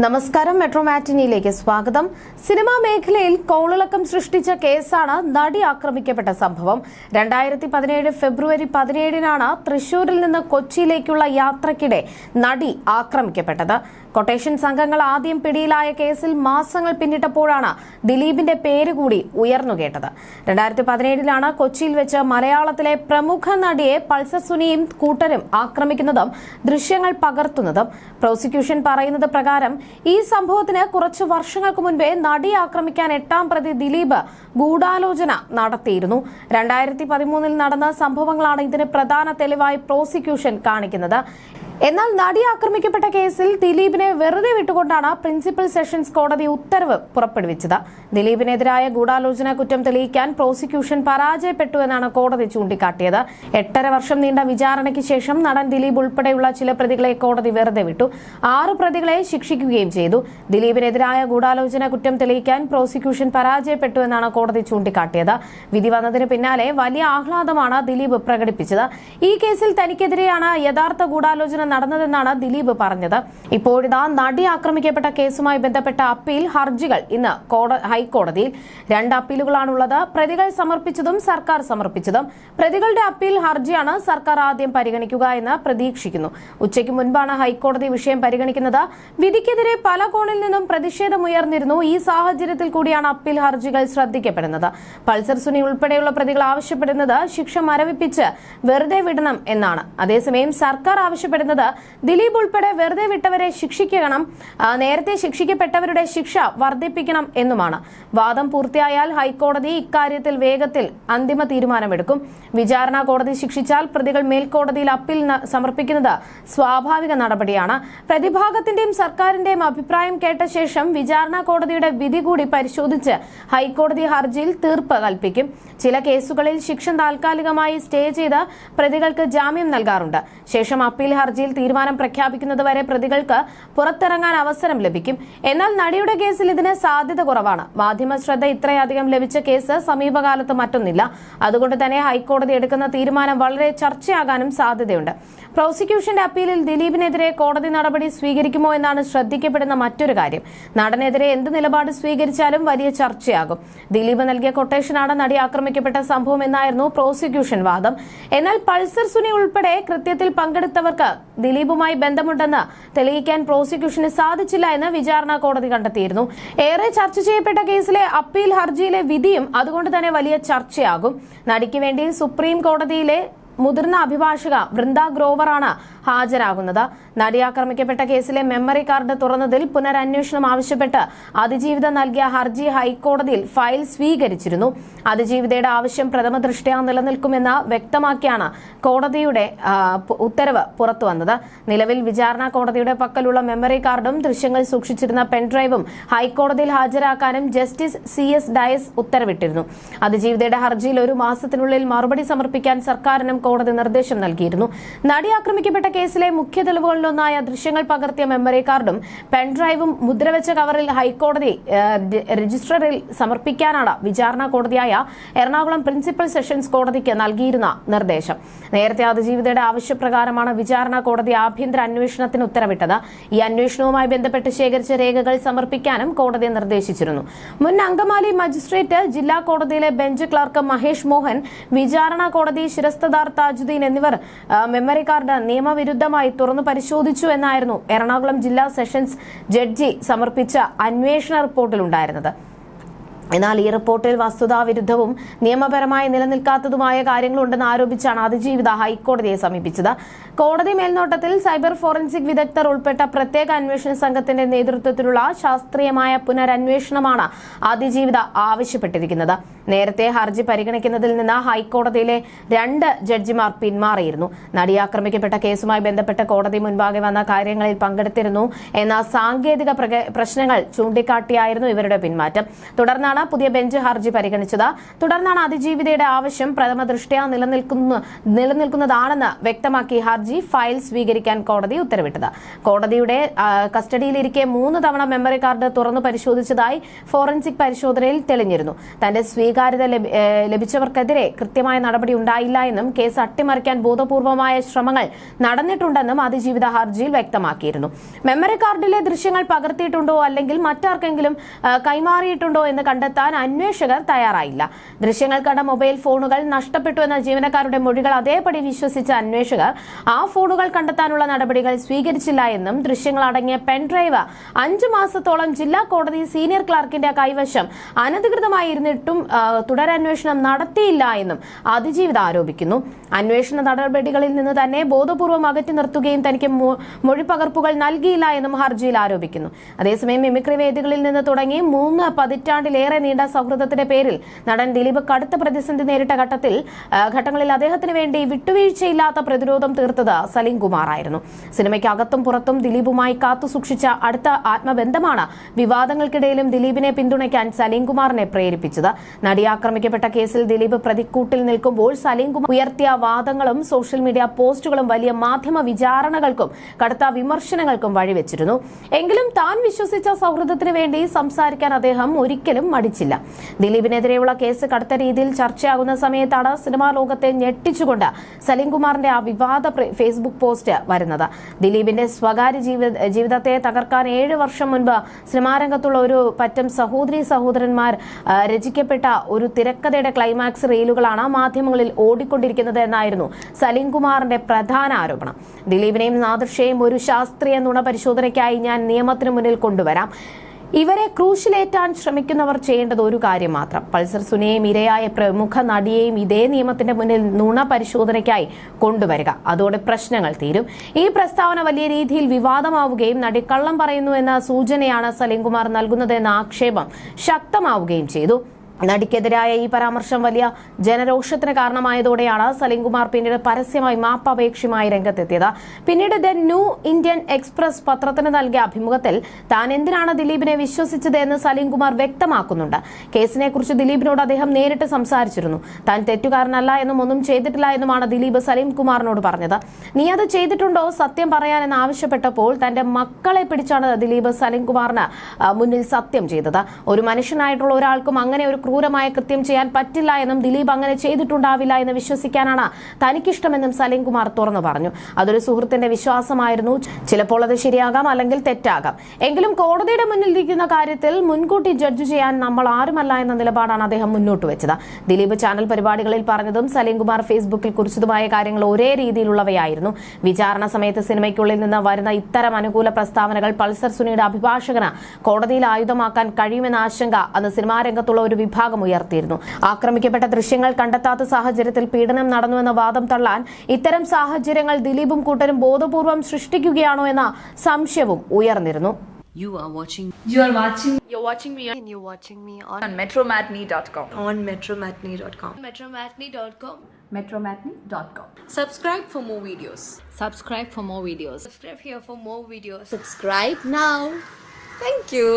നമസ്കാരം, മെട്രോ മാറ്റിനിയിലേക്ക് സ്വാഗതം. സിനിമാ മേഖലയിൽ കോളിളക്കം സൃഷ്ടിച്ച കേസാണ് നടി ആക്രമിക്കപ്പെട്ട സംഭവം. 2017 ഫെബ്രുവരി 17-നാണ് തൃശൂരിൽ നിന്ന് കൊച്ചിയിലേക്കുള്ള യാത്രയ്ക്കിടെ നടി ആക്രമിക്കപ്പെട്ടത്. കൊട്ടേഷൻ സംഘങ്ങൾ ആദ്യം പിടിയിലായ കേസിൽ മാസങ്ങൾ പിന്നിട്ടപ്പോഴാണ് ദിലീപിന്റെ പേര് കൂടി ഉയർന്നുകേട്ടത്. 2017-ലാണ് കൊച്ചിയിൽ വെച്ച് മലയാളത്തിലെ പ്രമുഖ നടിയെ പൾസർ സുനിയും കൂട്ടരും ആക്രമിക്കുന്നതും ദൃശ്യങ്ങൾ പകർത്തുന്നതും. പ്രോസിക്യൂഷൻ പറയുന്നത് പ്രകാരം ഈ സംഭവത്തിന് കുറച്ച് വർഷങ്ങൾക്ക് മുൻപേ നടിയെ ആക്രമിക്കാൻ 8-ാം പ്രതി ദിലീപ് ഗൂഢാലോചന നടത്തിയിരുന്നു. 2013-ൽ നടന്ന സംഭവങ്ങളാണ് ഇതിന് പ്രധാന തെളിവായി പ്രോസിക്യൂഷൻ കാണിക്കുന്നത്. എന്നാൽ നടി ആക്രമിക്കപ്പെട്ട കേസിൽ ദിലീപിനെ വെറുതെ വിട്ടുകൊണ്ടാണ് പ്രിൻസിപ്പൽ സെഷൻസ് കോടതി ഉത്തരവ് പുറപ്പെടുവിച്ചത്. ദിലീപിനെതിരായ ഗൂഢാലോചന കുറ്റം തെളിയിക്കാൻ പ്രോസിക്യൂഷൻ പരാജയപ്പെട്ടുവെന്നാണ് കോടതി ചൂണ്ടിക്കാട്ടിയത്. 8.5 വർഷം നീണ്ട വിചാരണയ്ക്ക് ശേഷം നടൻ ദിലീപ് ഉൾപ്പെടെയുള്ള ചില പ്രതികളെ കോടതി വെറുതെ വിട്ടു. 6 പ്രതികളെ ശിക്ഷിക്കുകയും ചെയ്തു. ദിലീപിനെതിരായ ഗൂഢാലോചന കുറ്റം തെളിയിക്കാൻ പ്രോസിക്യൂഷൻ പരാജയപ്പെട്ടുവെന്നാണ് കോടതി ചൂണ്ടിക്കാട്ടിയത്. വിധി വന്നതിന് പിന്നാലെ വലിയ ആഹ്ലാദമാണ് ദിലീപ് പ്രകടിപ്പിച്ചത്. ഈ കേസിൽ തനിക്കെതിരെയാണ് യഥാർത്ഥ ഗൂഢാലോചന നടന്നതെന്നാണ് ദിലീപ് പറഞ്ഞത്. ഇപ്പോഴിതാ നടി ആക്രമിക്കപ്പെട്ട കേസുമായി ബന്ധപ്പെട്ട അപ്പീൽ ഹർജികൾ ഇന്ന് ഹൈക്കോടതിയിൽ. 2 അപ്പീലുകളാണുള്ളത്. പ്രതികൾ സമർപ്പിച്ചതും സർക്കാർ സമർപ്പിച്ചതും. പ്രതികളുടെ അപ്പീൽ ഹർജിയാണ് സർക്കാർ ആദ്യം പരിഗണിക്കുക എന്ന് പ്രതീക്ഷിക്കുന്നു. ഉച്ചയ്ക്ക് മുൻപാണ് ഹൈക്കോടതി വിഷയം പരിഗണിക്കുന്നത്. വിധിക്കെതിരെ പല കോണിൽ നിന്നും പ്രതിഷേധമുയർന്നിരുന്നു. ഈ സാഹചര്യത്തിൽ കൂടിയാണ് അപ്പീൽ ഹർജികൾ ശ്രദ്ധിക്കപ്പെടുന്നത്. പൾസർ സുനി ഉൾപ്പെടെയുള്ള പ്രതികൾ ആവശ്യപ്പെടുന്നത് ശിക്ഷ മരവിപ്പിച്ച് വെറുതെ വിടണം എന്നാണ്. അതേസമയം സർക്കാർ ആവശ്യപ്പെടുന്നത് ദിലീപ് ഉൾപ്പെടെ വെറുതെ വിട്ടവരെ ശിക്ഷിക്കണം, നേരത്തെ ശിക്ഷിക്കപ്പെട്ടവരുടെ ശിക്ഷ വർദ്ധിപ്പിക്കണം എന്നുമാണ്. വാദം പൂർത്തിയായാൽ ഹൈക്കോടതി ഇക്കാര്യത്തിൽ വേഗത്തിൽ അന്തിമ തീരുമാനമെടുക്കും. വിചാരണ കോടതി ശിക്ഷിച്ചാൽ പ്രതികൾ മേൽക്കോടതിയിൽ അപ്പീൽ സമർപ്പിക്കുന്നത് സ്വാഭാവിക നടപടിയാണ്. പ്രതിഭാഗത്തിന്റെയും സർക്കാരിന്റെയും അഭിപ്രായം കേട്ട ശേഷം വിചാരണ കോടതിയുടെ വിധി കൂടി പരിശോധിച്ച് ഹൈക്കോടതി ഹർജിയിൽ തീർപ്പ് കൽപ്പിക്കും. ചില കേസുകളിൽ ശിക്ഷ താൽക്കാലികമായി സ്റ്റേ ചെയ്ത് പ്രതികൾക്ക് ജാമ്യം നൽകാറുണ്ട്. ശേഷം അപ്പീൽ ഹർജിയിൽ തീരുമാനം പ്രഖ്യാപിക്കുന്നതുവരെ പ്രതികൾക്ക് പുറത്തിറങ്ങാൻ അവസരം ലഭിക്കും. എന്നാൽ നടിയുടെ കേസിൽ ഇതിന് സാധ്യത കുറവാണ്. മാധ്യമ ശ്രദ്ധ ഇത്രയധികം ലഭിച്ച കേസ് സമീപകാലത്ത് മറ്റൊന്നില്ല. അതുകൊണ്ട് തന്നെ ഹൈക്കോടതി എടുക്കുന്ന തീരുമാനം വളരെ ചർച്ചയാകാനും സാധ്യതയുണ്ട്. പ്രോസിക്യൂഷന്റെ അപ്പീലിൽ ദിലീപിനെതിരെ കോടതി നടപടി സ്വീകരിക്കുമോ എന്നാണ് ശ്രദ്ധിക്കപ്പെടുന്ന മറ്റൊരു കാര്യം. നടനെതിരെ എന്ത് നിലപാട് സ്വീകരിച്ചാലും വലിയ ചർച്ചയാകും. ദിലീപ് നൽകിയ കൊട്ടേഷനാണ് നടി ആക്രമിക്കപ്പെട്ട സംഭവം എന്നായിരുന്നു പ്രോസിക്യൂഷൻ വാദം. എന്നാൽ പൾസർ സുനി ഉൾപ്പെടെ കൃത്യത്തിൽ പങ്കെടുത്തവർക്ക് ദിലീപുമായി ബന്ധമുണ്ടെന്ന് തെളിയിക്കാൻ പ്രോസിക്യൂഷന് സാധിച്ചില്ല എന്ന് വിചാരണ കോടതി കണ്ടെത്തിയിരുന്നു. ഏറെ ചർച്ച ചെയ്യപ്പെട്ട കേസിലെ അപ്പീൽ ഹർജിയിലെ വിധിയും അതുകൊണ്ട് തന്നെ വലിയ ചർച്ചയാകും. നടിക്ക് വേണ്ടി സുപ്രീം കോടതിയിലെ മുതിർന്ന അഭിഭാഷക വൃന്ദ ഗ്രോവറാണ് ഹാജരാകുന്നത്. നടി ആക്രമിക്കപ്പെട്ട കേസിലെ മെമ്മറി കാർഡ് തുറന്നതിൽ പുനരന്വേഷണം ആവശ്യപ്പെട്ട് അതിജീവിത നൽകിയ ഹർജി ഹൈക്കോടതിയിൽ ഫയൽ സ്വീകരിച്ചിരുന്നു. അതിജീവിതയുടെ ആവശ്യം പ്രഥമ ദൃഷ്ട്യാ നിലനിൽക്കുമെന്ന് വ്യക്തമാക്കിയാണ് കോടതിയുടെ ഉത്തരവ് പുറത്തുവന്നത്. നിലവിൽ വിചാരണ കോടതിയുടെ പക്കലുള്ള മെമ്മറി കാർഡും ദൃശ്യങ്ങൾ സൂക്ഷിച്ചിരുന്ന പെൻഡ്രൈവും ഹൈക്കോടതിയിൽ ഹാജരാക്കാനും ജസ്റ്റിസ് CS ഡയസ് ഉത്തരവിട്ടിരുന്നു. അതിജീവിതയുടെ ഹർജിയിൽ 1 മാസത്തിനുള്ളിൽ മറുപടി സമർപ്പിക്കാൻ സർക്കാരിനും കോടതി നിർദ്ദേശം നൽകിയിരുന്നു. നടി ആക്രമിക്കപ്പെട്ട കേസിലെ മുഖ്യ തെളിവുകളിലൊന്നായ ദൃശ്യങ്ങൾ പകർത്തിയ മെമ്മറി കാർഡും പെൻഡ്രൈവും മുദ്രവെച്ച കവറിൽ ഹൈക്കോടതി രജിസ്ട്രറിൽ സമർപ്പിക്കാനാണ് വിചാരണ കോടതിയായ എറണാകുളം പ്രിൻസിപ്പൽ സെഷൻസ് കോടതിക്ക് നൽകിയിരുന്ന നിർദ്ദേശം. നേരത്തെ അതിജീവിതയുടെ ആവശ്യപ്രകാരമാണ് വിചാരണ കോടതി ആഭ്യന്തര അന്വേഷണത്തിന് ഉത്തരവിട്ടത്. ഈ അന്വേഷണവുമായി ബന്ധപ്പെട്ട് ശേഖരിച്ച രേഖകൾ സമർപ്പിക്കാനും കോടതി നിർദ്ദേശിച്ചിരുന്നു. മുൻ അങ്കമാലി മജിസ്ട്രേറ്റ്, ജില്ലാ കോടതിയിലെ ബെഞ്ച് ക്ലർക്ക് മഹേഷ് മോഹൻ, വിചാരണ കോടതി ശിരസ്തദാർ താജുദ്ദീൻ എന്നിവർ മെമ്മറി കാർഡ് നിയമവിരുദ്ധമായി തുറന്നു പരിശോധിച്ചു എന്നായിരുന്നു എറണാകുളം ജില്ലാ സെഷൻസ് ജഡ്ജി സമർപ്പിച്ച അന്വേഷണ റിപ്പോർട്ടിലുണ്ടായിരുന്നത്. എന്നാൽ ഈ റിപ്പോർട്ടിൽ വസ്തുതാവിരുദ്ധവും നിയമപരമായി നിലനിൽക്കാത്തതുമായ കാര്യങ്ങളുണ്ടെന്ന് ആരോപിച്ചാണ് അതിജീവിത ഹൈക്കോടതിയെ സമീപിച്ചത്. കോടതി മേൽനോട്ടത്തിൽ സൈബർ ഫോറൻസിക് വിദഗ്ധർ ഉൾപ്പെട്ട പ്രത്യേക അന്വേഷണ സംഘത്തിന്റെ നേതൃത്വത്തിലുള്ള ശാസ്ത്രീയമായ പുനരന്വേഷണമാണ് അതിജീവിത ആവശ്യപ്പെട്ടിരിക്കുന്നത്. നേരത്തെ ഹർജി പരിഗണിക്കുന്നതിൽ നിന്ന് ഹൈക്കോടതിയിലെ 2 ജഡ്ജിമാർ പിന്മാറിയിരുന്നു. നടി ആക്രമിക്കപ്പെട്ട കേസുമായി ബന്ധപ്പെട്ട് കോടതി മുൻപാകെ വന്ന കാര്യങ്ങളിൽ പങ്കെടുത്തിരുന്നു എന്ന സാങ്കേതിക പ്രശ്നങ്ങൾ ചൂണ്ടിക്കാട്ടിയായിരുന്നു ഇവരുടെ പിന്മാറ്റം. തുടർന്നാണ് പുതിയ ബെഞ്ച് ഹർജി പരിഗണിച്ചത്. തുടർന്നാണ് അതിജീവിതയുടെ ആവശ്യം പ്രഥമ ദൃഷ്ട്യാ നിലനിൽക്കുന്നതാണെന്ന് വ്യക്തമാക്കി ഹർജി ഹർജി ഫയൽ സ്വീകരിക്കാൻ കോടതി ഉത്തരവിട്ടത്. കോടതിയുടെ കസ്റ്റഡിയിലിരിക്കെ 3 തവണ മെമ്മറി കാർഡ് തുറന്നു പരിശോധിച്ചതായി ഫോറൻസിക് പരിശോധനയിൽ തെളിഞ്ഞിരുന്നു. തന്റെ സ്വീകാര്യത ലഭിച്ചവർക്കെതിരെ കൃത്യമായ നടപടി ഉണ്ടായില്ല എന്നും കേസ് അട്ടിമറിക്കാൻ ബോധപൂർവമായ ശ്രമങ്ങൾ നടന്നിട്ടുണ്ടെന്നും അതിജീവിത ഹർജിയിൽ വ്യക്തമാക്കിയിരുന്നു. മെമ്മറി കാർഡിലെ ദൃശ്യങ്ങൾ പകർത്തിയിട്ടുണ്ടോ അല്ലെങ്കിൽ മറ്റാർക്കെങ്കിലും കൈമാറിയിട്ടുണ്ടോ എന്ന് കണ്ടെത്താൻ അന്വേഷകർ തയ്യാറായില്ല. ദൃശ്യങ്ങൾ കണ്ട മൊബൈൽ ഫോണുകൾ നഷ്ടപ്പെട്ടു എന്ന ജീവനക്കാരുടെ മൊഴികൾ അതേപടി വിശ്വസിച്ച അന്വേഷകർ ആ ഫോണുകൾ കണ്ടെത്താനുള്ള നടപടികൾ സ്വീകരിച്ചില്ല എന്നും ദൃശ്യങ്ങൾ അടങ്ങിയ പെൻഡ്രൈവ് 5 മാസത്തോളം ജില്ലാ കോടതി സീനിയർ ക്ലർക്കിന്റെ കൈവശം അനധികൃതമായിരുന്നിട്ടും തുടരന്വേഷണം നടത്തിയില്ല എന്നും അതിജീവിത ആരോപിക്കുന്നു. അന്വേഷണ നടപടികളിൽ നിന്ന് തന്നെ ബോധപൂർവം അകറ്റി നിർത്തുകയും തനിക്ക് മൊഴിപ്പകർപ്പുകൾ നൽകിയില്ല എന്നും ഹർജിയിൽ ആരോപിക്കുന്നു. അതേസമയം മിമിക്രി വേദികളിൽ നിന്ന് തുടങ്ങി 3 പതിറ്റാണ്ടിലേറെ നീണ്ട സൗഹൃദത്തിന്റെ പേരിൽ നടൻ ദിലീപ് കടുത്ത പ്രതിസന്ധി നേരിട്ട ഘട്ടങ്ങളിൽ അദ്ദേഹത്തിന് വേണ്ടി വിട്ടുവീഴ്ചയില്ലാത്ത പ്രതിരോധം തീർത്തത് സലീം കുമാർ ആയിരുന്നു. സിനിമയ്ക്ക് അകത്തും പുറത്തും ദിലീപുമായി കാത്തുസൂക്ഷിച്ച അടുത്ത ആത്മബന്ധമാണ് വിവാദങ്ങൾക്കിടയിലും ദിലീപിനെ പിന്തുണയ്ക്കാൻ സലീം കുമാറിനെ പ്രേരിപ്പിച്ചത്. നടി ആക്രമിക്കപ്പെട്ട കേസിൽ ദിലീപ് പ്രതിക്കൂട്ടിൽ നിൽക്കുമ്പോൾ സലീം കുമാർ ഉയർത്തിയ വാദങ്ങളും സോഷ്യൽ മീഡിയ പോസ്റ്റുകളും വലിയ മാധ്യമ വിചാരണകൾക്കും കടുത്ത വിമർശനങ്ങൾക്കും വഴിവെച്ചിരുന്നു. എങ്കിലും താൻ വിശ്വസിച്ച സൗഹൃദത്തിന് വേണ്ടി സംസാരിക്കാൻ അദ്ദേഹം ഒരിക്കലും മടിച്ചില്ല. ദിലീപിനെതിരെയുള്ള കേസ് കടുത്ത രീതിയിൽ ചർച്ചയാകുന്ന സമയത്താണ് സിനിമാ ലോകത്തെ ഞെട്ടിച്ചുകൊണ്ട് സലീം കുമാറിന്റെ ആ വിവാദ ഫേസ്ബുക്ക് പോസ്റ്റ് വരുന്നത്. ദിലീപിന്റെ സ്വകാര്യ ജീവിതത്തെ തകർക്കാൻ 7 വർഷം മുൻപ് സിനിമാരംഗത്തുള്ള ഒരു പറ്റം സഹോദരന്മാർ രചിക്കപ്പെട്ട ഒരു തിരക്കഥയുടെ ക്ലൈമാക്സ് റീലുകളാണ് മാധ്യമങ്ങളിൽ ഓടിക്കൊണ്ടിരിക്കുന്നത് എന്നായിരുന്നു സലീം കുമാറിന്റെ പ്രധാന ആരോപണം. ദിലീപിനെയും നാദിർഷയെയും ഒരു ശാസ്ത്രീയ നുണ പരിശോധനയ്ക്കായി ഞാൻ നിയമത്തിന് മുന്നിൽ കൊണ്ടുവരാം. ഇവരെ ക്രൂശിലേറ്റാൻ ശ്രമിക്കുന്നവർ ചെയ്യേണ്ടത് ഒരു കാര്യം മാത്രം: പൾസർ സുനിയെയും ഇരയായ പ്രമുഖ നടിയെയും ഇതേ നിയമത്തിന്റെ മുന്നിൽ നുണ പരിശോധനയ്ക്കായി കൊണ്ടുവരിക. അതോടെ പ്രശ്നങ്ങൾ തീരും. ഈ പ്രസ്താവന വലിയ രീതിയിൽ വിവാദമാവുകയും നടി കള്ളം പറയുന്നു എന്ന സൂചനയാണ് സലീം കുമാർ നൽകുന്നതെന്ന ആക്ഷേപം ശക്തമാവുകയും ചെയ്തു. നടിക്കെതിരായ ഈ പരാമർശം വലിയ ജനരോഷത്തിന് കാരണമായതോടെയാണ് സലീം കുമാർ പിന്നീട് പരസ്യമായി മാപ്പപേക്ഷയുമായി രംഗത്തെത്തിയത്. പിന്നീട് ദ ന്യൂ ഇന്ത്യൻ എക്സ്പ്രസ് പത്രത്തിന് നൽകിയ അഭിമുഖത്തിൽ താൻ എന്തിനാണ് ദിലീപിനെ വിശ്വസിച്ചത് എന്ന് സലീം കുമാർ വ്യക്തമാക്കുന്നുണ്ട്. കേസിനെ കുറിച്ച് ദിലീപിനോട് അദ്ദേഹം നേരിട്ട് സംസാരിച്ചിരുന്നു. താൻ തെറ്റുകാരനല്ല എന്നും ഒന്നും ചെയ്തിട്ടില്ല എന്നുമാണ് ദിലീപ് സലീം കുമാറിനോട് പറഞ്ഞത്. നീ അത് ചെയ്തിട്ടുണ്ടോ, സത്യം പറയാനെന്ന് ആവശ്യപ്പെട്ടപ്പോൾ തന്റെ മക്കളെ പിടിച്ചാണ് ദിലീപ് സലീം കുമാറിന് മുന്നിൽ സത്യം ചെയ്തത്. ഒരു മനുഷ്യനായിട്ടുള്ള ഒരാൾക്കും അങ്ങനെ ഒരു ക്രൂരമായ കൃത്യം ചെയ്യാൻ പറ്റില്ല എന്നും ദിലീപ് അങ്ങനെ ചെയ്തിട്ടുണ്ടാവില്ല എന്ന് വിശ്വസിക്കാനാണ് തനിക്കിഷ്ടമെന്നും സലീം കുമാർ തുറന്നു പറഞ്ഞു. അതൊരു സുഹൃത്തിന്റെ വിശ്വാസമായിരുന്നു. ചിലപ്പോൾ അത് ശരിയാകാം, അല്ലെങ്കിൽ തെറ്റാകാം. എങ്കിലും കോടതിയുടെ മുന്നിൽ ഇരിക്കുന്ന കാര്യത്തിൽ മുൻകൂട്ടി ജഡ്ജ് ചെയ്യാൻ നമ്മൾ ആരുമല്ല എന്ന നിലപാടാണ് അദ്ദേഹം മുന്നോട്ട് വെച്ചത്. ദിലീപ് ചാനൽ പരിപാടികളിൽ പറഞ്ഞതും സലീം കുമാർ ഫേസ്ബുക്കിൽ കുറിച്ചതുമായ കാര്യങ്ങൾ ഒരേ രീതിയിലുള്ളവയായിരുന്നു. വിചാരണ സമയത്ത് സിനിമയ്ക്കുള്ളിൽ നിന്ന് വരുന്ന ഇത്തരം അനുകൂല പ്രസ്താവനകൾ പൾസർ സുനിയുടെ അഭിഭാഷകന് കോടതിയിൽ ആയുധമാക്കാൻ കഴിയുമെന്ന ആശങ്ക അന്ന് സിനിമാ രംഗത്തുള്ള ഒരു വിഭാഗം ഉയർത്തിയിരുന്നു. ആക്രമിക്കപ്പെട്ട ദൃശ്യങ്ങൾ കണ്ടെത്താത്ത സാഹചര്യത്തിൽ പീഡനം നടന്നുവെന്ന വാദം തള്ളാൻ ഇത്തരം സാഹചര്യങ്ങൾ ദിലീപും കൂട്ടരും ബോധപൂർവം സൃഷ്ടിക്കുകയാണോ എന്ന സംശയവും ഉയർന്നിരുന്നു. You're watching me on metromatney.com. metromatney.com. Subscribe for more videos. Subscribe here for more videos. Subscribe now. Thank you.